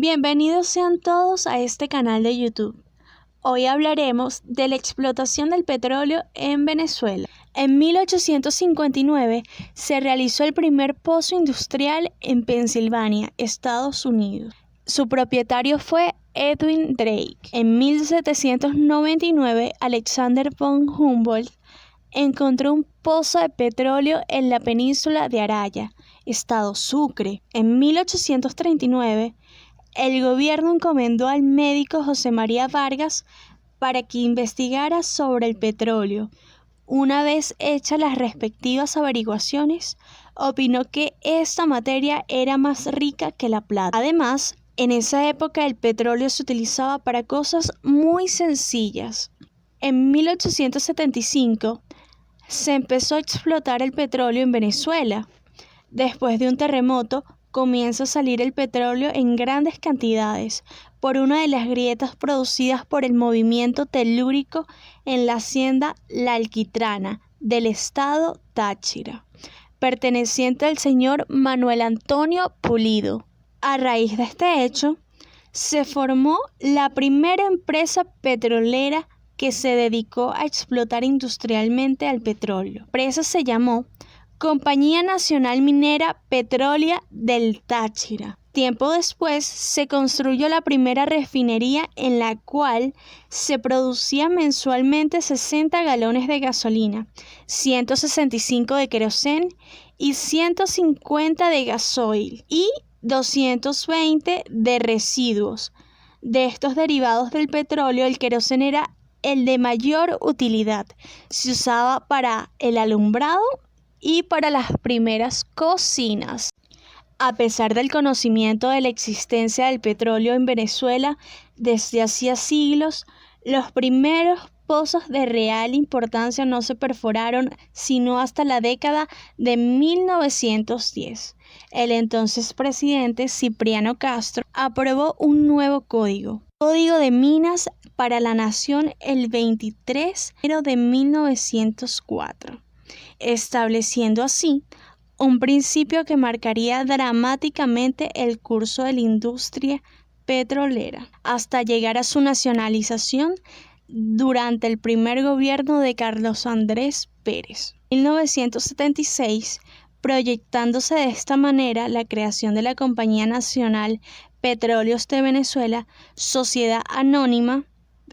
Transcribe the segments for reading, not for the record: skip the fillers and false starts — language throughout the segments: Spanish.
Bienvenidos sean todos a este canal de YouTube. Hoy hablaremos de la explotación del petróleo en Venezuela. En 1859 se realizó el primer pozo industrial en Pensilvania, Estados Unidos. Su propietario fue Edwin Drake. En 1799, Alexander von Humboldt encontró un pozo de petróleo en la península de Araya, estado Sucre. En 1839, el gobierno encomendó al médico José María Vargas para que investigara sobre el petróleo. Una vez hechas las respectivas averiguaciones, opinó que esta materia era más rica que la plata. Además, en esa época el petróleo se utilizaba para cosas muy sencillas. En 1875 se empezó a explotar el petróleo en Venezuela. Después de un terremoto, comienza a salir el petróleo en grandes cantidades por una de las grietas producidas por el movimiento telúrico en la hacienda La Alquitrana del estado Táchira, perteneciente al señor Manuel Antonio Pulido. A raíz de este hecho, se formó la primera empresa petrolera que se dedicó a explotar industrialmente al petróleo. La empresa se llamó Compañía Nacional Minera Petrólea del Táchira. Tiempo después se construyó la primera refinería en la cual se producían mensualmente 60 galones de gasolina, 165 de queroseno y 150 de gasoil y 220 de residuos. De estos derivados del petróleo, el queroseno era el de mayor utilidad. Se usaba para el alumbrado y para las primeras cocinas. A pesar del conocimiento de la existencia del petróleo en Venezuela desde hacía siglos, los primeros pozos de real importancia no se perforaron sino hasta la década de 1910. El entonces presidente Cipriano Castro aprobó un nuevo Código de Minas para la Nación el 23 de enero de 1904. Estableciendo así un principio que marcaría dramáticamente el curso de la industria petrolera, hasta llegar a su nacionalización durante el primer gobierno de Carlos Andrés Pérez. En 1976, proyectándose de esta manera la creación de la Compañía Nacional Petróleos de Venezuela, Sociedad Anónima,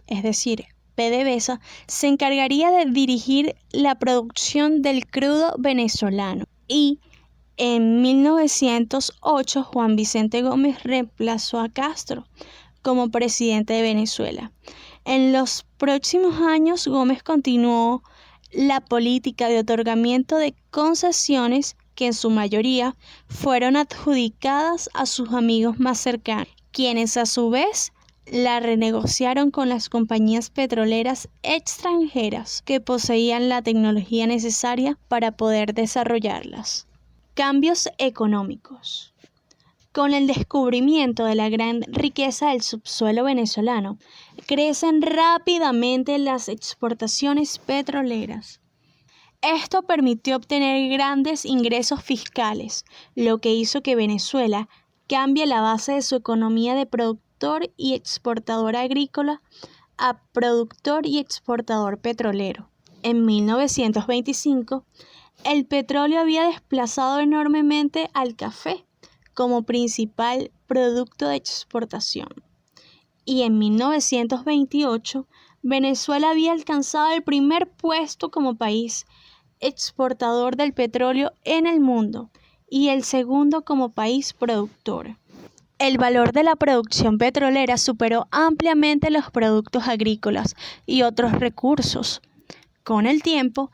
es decir, PDVSA, se encargaría de dirigir la producción del crudo venezolano. Y en 1908 Juan Vicente Gómez reemplazó a Castro como presidente de Venezuela. En los próximos años Gómez continuó la política de otorgamiento de concesiones que en su mayoría fueron adjudicadas a sus amigos más cercanos, quienes a su vez la renegociaron con las compañías petroleras extranjeras que poseían la tecnología necesaria para poder desarrollarlas. Cambios económicos. Con el descubrimiento de la gran riqueza del subsuelo venezolano, crecen rápidamente las exportaciones petroleras. Esto permitió obtener grandes ingresos fiscales, lo que hizo que Venezuela cambie la base de su economía de productor y exportador agrícola a productor y exportador petrolero. En 1925, el petróleo había desplazado enormemente al café como principal producto de exportación. Y en 1928, Venezuela había alcanzado el primer puesto como país exportador del petróleo en el mundo y el segundo como país productor. El valor de la producción petrolera superó ampliamente los productos agrícolas y otros recursos. Con el tiempo,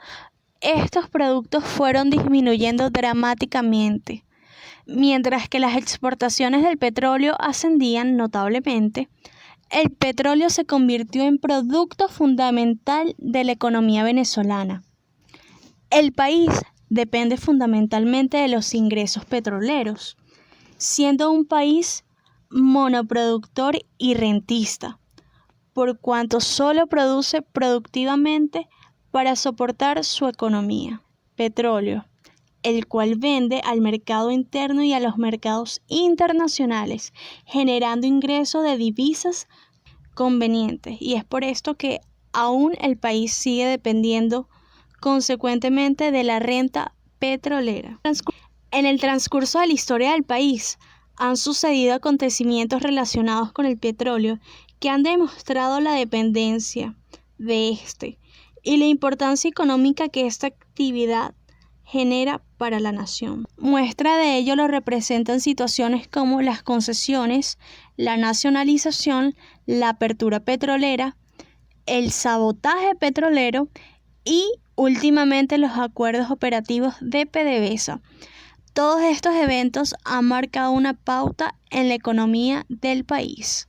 estos productos fueron disminuyendo dramáticamente. Mientras que las exportaciones del petróleo ascendían notablemente, el petróleo se convirtió en producto fundamental de la economía venezolana. El país depende fundamentalmente de los ingresos petroleros, siendo un país monoproductor y rentista, por cuanto solo produce productivamente para soportar su economía. Petróleo, el cual vende al mercado interno y a los mercados internacionales, generando ingresos de divisas convenientes. Y es por esto que aún el país sigue dependiendo consecuentemente de la renta petrolera. En el transcurso de la historia del país han sucedido acontecimientos relacionados con el petróleo que han demostrado la dependencia de este y la importancia económica que esta actividad genera para la nación. Muestra de ello lo representan situaciones como las concesiones, la nacionalización, la apertura petrolera, el sabotaje petrolero y últimamente los acuerdos operativos de PDVSA. Todos estos eventos han marcado una pauta en la economía del país.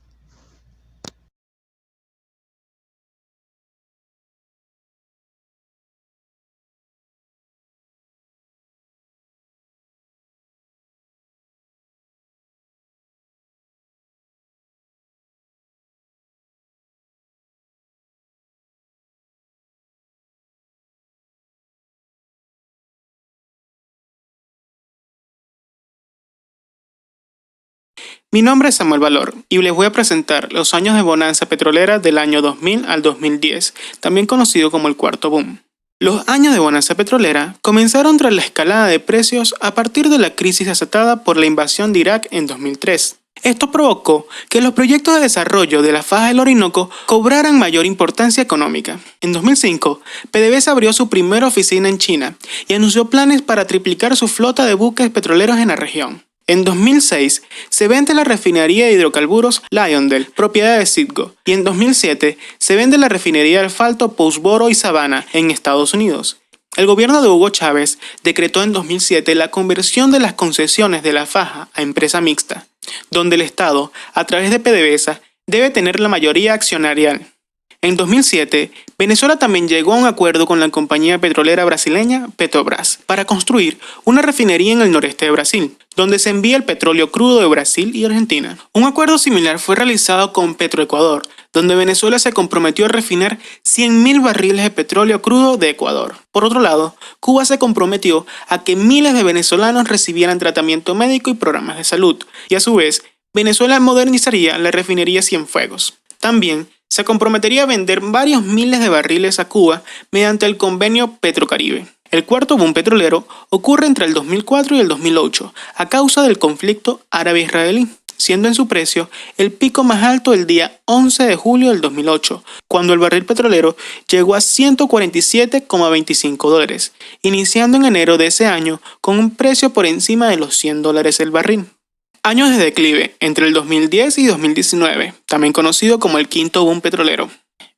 Mi nombre es Samuel Valor y les voy a presentar los años de bonanza petrolera del año 2000 al 2010, también conocido como el cuarto boom. Los años de bonanza petrolera comenzaron tras la escalada de precios a partir de la crisis desatada por la invasión de Irak en 2003. Esto provocó que los proyectos de desarrollo de la faja del Orinoco cobraran mayor importancia económica. En 2005, PDVSA abrió su primera oficina en China y anunció planes para triplicar su flota de buques petroleros en la región. En 2006 se vende la refinería de hidrocarburos Lyondell, propiedad de Citgo, y en 2007 se vende la refinería de asfalto Paulsboro y Savannah en Estados Unidos. El gobierno de Hugo Chávez decretó en 2007 la conversión de las concesiones de la faja a empresa mixta, donde el Estado, a través de PDVSA, debe tener la mayoría accionarial. En 2007, Venezuela también llegó a un acuerdo con la compañía petrolera brasileña Petrobras para construir una refinería en el noreste de Brasil, donde se envía el petróleo crudo de Brasil y Argentina. Un acuerdo similar fue realizado con Petroecuador, donde Venezuela se comprometió a refinar 100.000 barriles de petróleo crudo de Ecuador. Por otro lado, Cuba se comprometió a que miles de venezolanos recibieran tratamiento médico y programas de salud, y a su vez, Venezuela modernizaría la refinería Cienfuegos. También se comprometería a vender varios miles de barriles a Cuba mediante el convenio Petrocaribe. El cuarto boom petrolero ocurre entre el 2004 y el 2008 a causa del conflicto árabe-israelí, siendo en su precio el pico más alto el día 11 de julio del 2008, cuando el barril petrolero llegó a $147,25, iniciando en enero de ese año con un precio por encima de los $100 el barril. Años de declive entre el 2010 y 2019, también conocido como el quinto boom petrolero.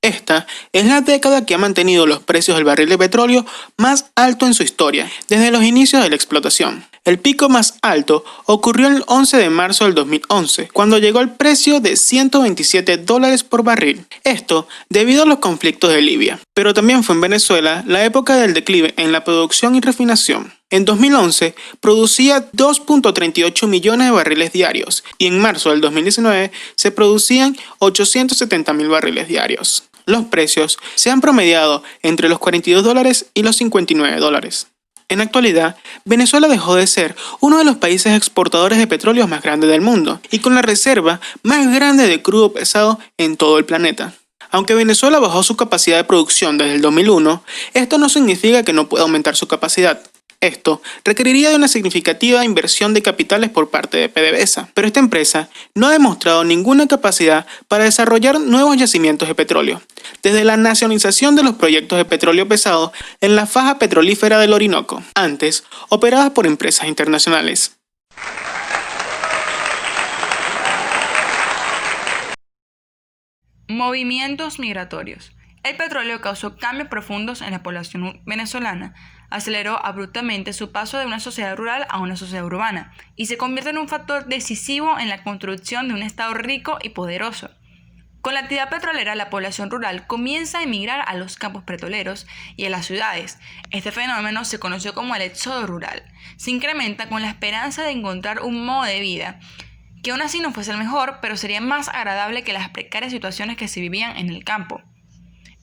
Esta es la década que ha mantenido los precios del barril de petróleo más alto en su historia, desde los inicios de la explotación. El pico más alto ocurrió el 11 de marzo del 2011, cuando llegó al precio de $127 por barril. Esto debido a los conflictos de Libia. Pero también fue en Venezuela la época del declive en la producción y refinación. En 2011 producía 2.38 millones de barriles diarios y en marzo del 2019 se producían 870.000 barriles diarios. Los precios se han promediado entre los $42 y los $59. En la actualidad, Venezuela dejó de ser uno de los países exportadores de petróleo más grandes del mundo y con la reserva más grande de crudo pesado en todo el planeta. Aunque Venezuela bajó su capacidad de producción desde el 2001, esto no significa que no pueda aumentar su capacidad. Esto requeriría de una significativa inversión de capitales por parte de PDVSA, pero esta empresa no ha demostrado ninguna capacidad para desarrollar nuevos yacimientos de petróleo, desde la nacionalización de los proyectos de petróleo pesado en la faja petrolífera del Orinoco, antes operadas por empresas internacionales. Movimientos migratorios. El petróleo causó cambios profundos en la población venezolana, aceleró abruptamente su paso de una sociedad rural a una sociedad urbana y se convierte en un factor decisivo en la construcción de un estado rico y poderoso. Con la actividad petrolera, la población rural comienza a emigrar a los campos petroleros y a las ciudades. Este fenómeno se conoció como el éxodo rural. Se incrementa con la esperanza de encontrar un modo de vida que aún así no fuese el mejor, pero sería más agradable que las precarias situaciones que se vivían en el campo.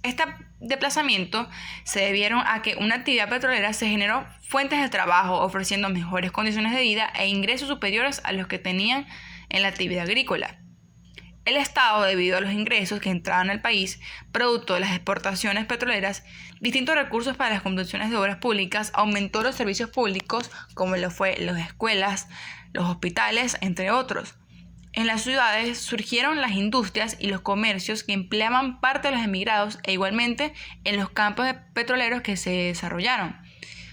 Este desplazamiento se debieron a que una actividad petrolera se generó fuentes de trabajo, ofreciendo mejores condiciones de vida e ingresos superiores a los que tenían en la actividad agrícola. El Estado, debido a los ingresos que entraban al país, producto de las exportaciones petroleras, distintos recursos para las construcciones de obras públicas, aumentó los servicios públicos, como lo fue las escuelas, los hospitales, entre otros. En las ciudades surgieron las industrias y los comercios que empleaban parte de los emigrados e igualmente en los campos petroleros que se desarrollaron.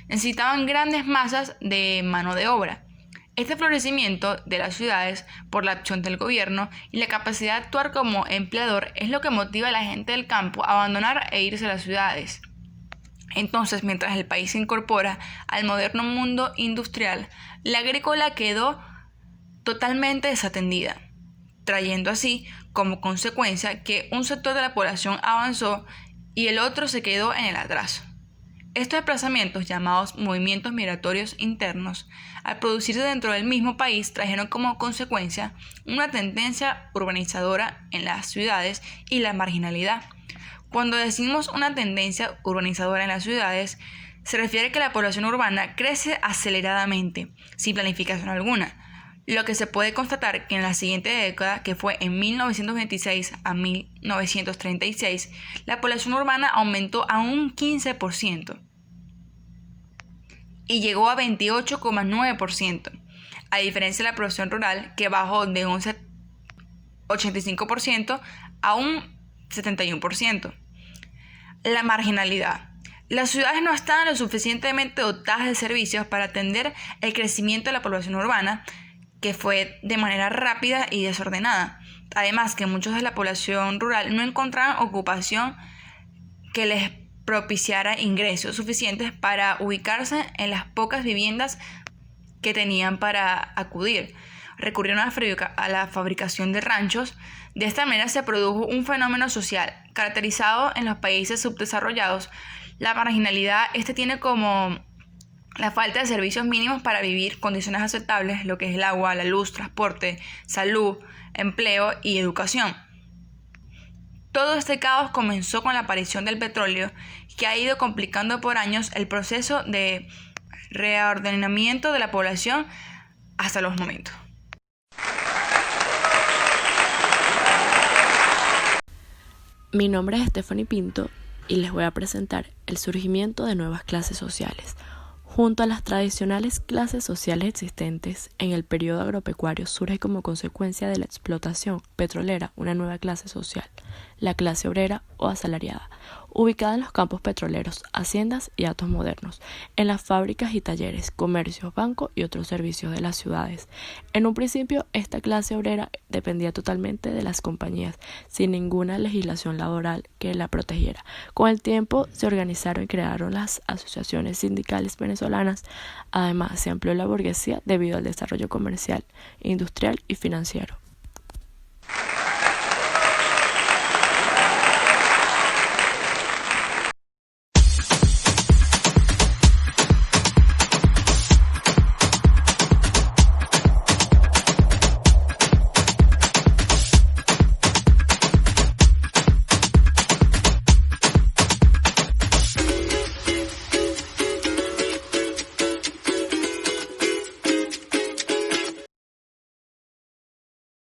Necesitaban grandes masas de mano de obra. Este florecimiento de las ciudades por la acción del gobierno y la capacidad de actuar como empleador es lo que motiva a la gente del campo a abandonar e irse a las ciudades. Entonces, mientras el país se incorpora al moderno mundo industrial, la agrícola quedó totalmente desatendida, trayendo así como consecuencia que un sector de la población avanzó y el otro se quedó en el atraso. Estos desplazamientos, llamados movimientos migratorios internos, al producirse dentro del mismo país, trajeron como consecuencia una tendencia urbanizadora en las ciudades y la marginalidad. Cuando decimos una tendencia urbanizadora en las ciudades, se refiere a que la población urbana crece aceleradamente, sin planificación alguna, lo que se puede constatar que en la siguiente década, que fue en 1926 a 1936, la población urbana aumentó a un 15% y llegó a 28,9%, a diferencia de la población rural, que bajó de un 85% a un 71%. La marginalidad. Las ciudades no estaban lo suficientemente dotadas de servicios para atender el crecimiento de la población urbana, que fue de manera rápida y desordenada. Además, que muchos de la población rural no encontraban ocupación que les propiciara ingresos suficientes para ubicarse en las pocas viviendas que tenían para acudir. Recurrieron a la fabricación de ranchos. De esta manera se produjo un fenómeno social caracterizado en los países subdesarrollados. La marginalidad tiene como la falta de servicios mínimos para vivir, condiciones aceptables, lo que es el agua, la luz, transporte, salud, empleo y educación. Todo este caos comenzó con la aparición del petróleo, que ha ido complicando por años el proceso de reordenamiento de la población hasta los momentos. Mi nombre es Stephanie Pinto y les voy a presentar el surgimiento de nuevas clases sociales. Junto a las tradicionales clases sociales existentes, en el periodo agropecuario surge como consecuencia de la explotación petrolera una nueva clase social, la clase obrera o asalariada, ubicada en los campos petroleros, haciendas y hatos modernos, en las fábricas y talleres, comercios, bancos y otros servicios de las ciudades. En un principio, esta clase obrera dependía totalmente de las compañías, sin ninguna legislación laboral que la protegiera. Con el tiempo se organizaron y crearon las asociaciones sindicales venezolanas. Además, se amplió la burguesía debido al desarrollo comercial, industrial y financiero.